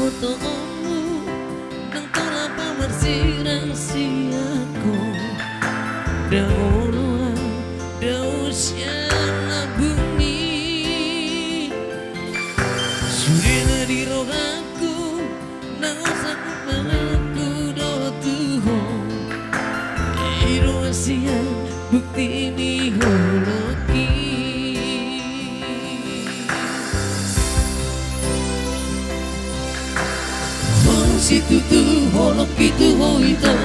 fotomu nang tolak pamersi rahasiaku Daun siang bumi Sudah di rohaku nang usaku malaku do Tuhan Iro siang bukti ni holoki Situ tu holok itu hoito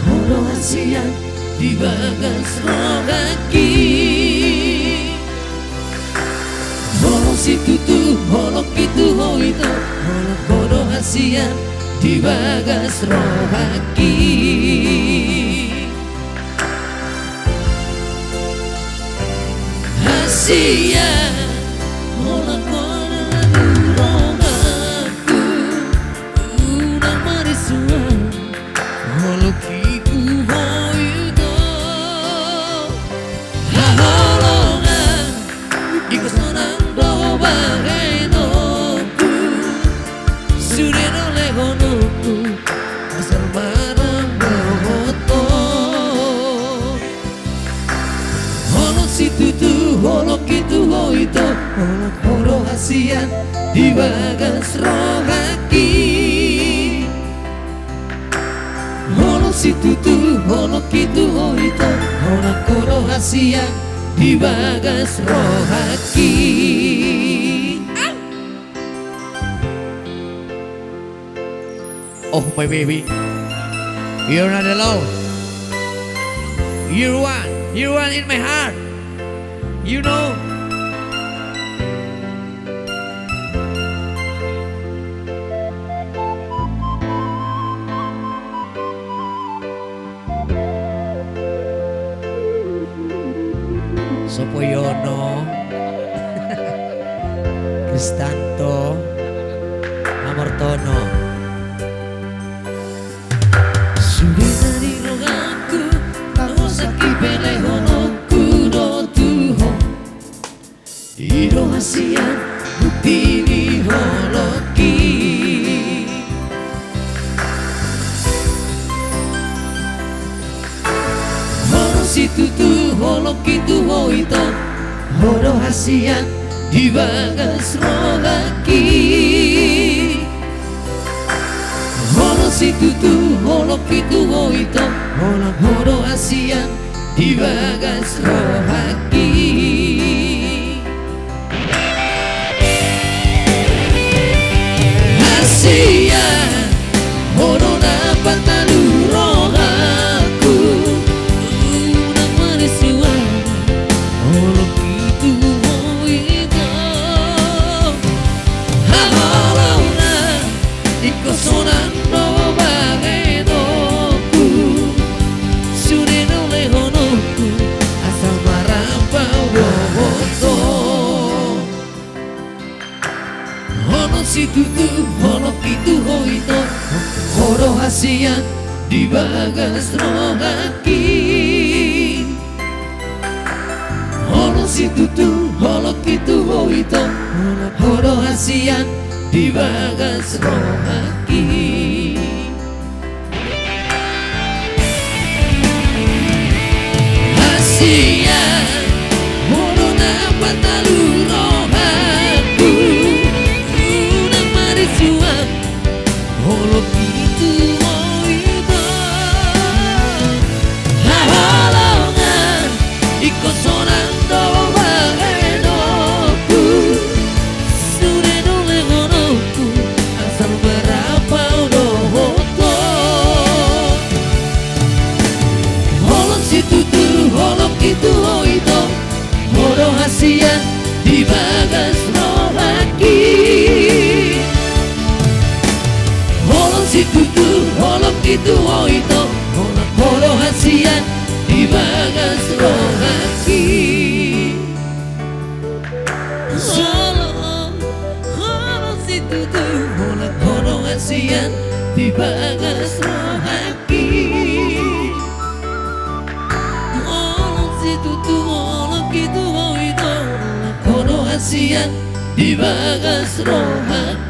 holo siang di bagas rohaki holo situ tu holok itu hoito holok bodoh siang di bagas rohaki Hasia holok holok itu hoito holok holo hasian di bagas rohaki holok situ tu holok itu hoito holok holo hasian di bagas rohaki Oh my baby, you're not alone. You're one in my heart. You know. Sopoyono Kristanto Amortono Sudah dari rohaku Tau sakit pele honoku do Tuhan Iro hasian bukti ni holoki Holo situ tu holok itu hoito holo hasian di bagas rohaki Holo situ tu holok itu hoito holok holo hasian di bagas rohaki Hasia holo dapat talu rohaku unang marisiwa holo itu hoito haholona ikosonan no bagenoku suneno lehonoku asal marapau rohoto Holo situ tu holok itu hoito holo hasian di bagas rohaki Holo situ tu holok itu hoito holo hasian di bagas rohaki Hasia holo dapat talu rohaku unang marisiwa holok itu hoito haholongan ikosonan do bagenoku suneno lehonoku asal berapa do hoto holok situ tu holok itu hoito holo hasian di bagas rohaki Holok situ tu holok itu hoito holok holo hasian di bagas rohaki Holok situ tu holok holo hasian di bagas rohaki Holok situ tu holok itu hoito holok holo hasian di bagas rohaki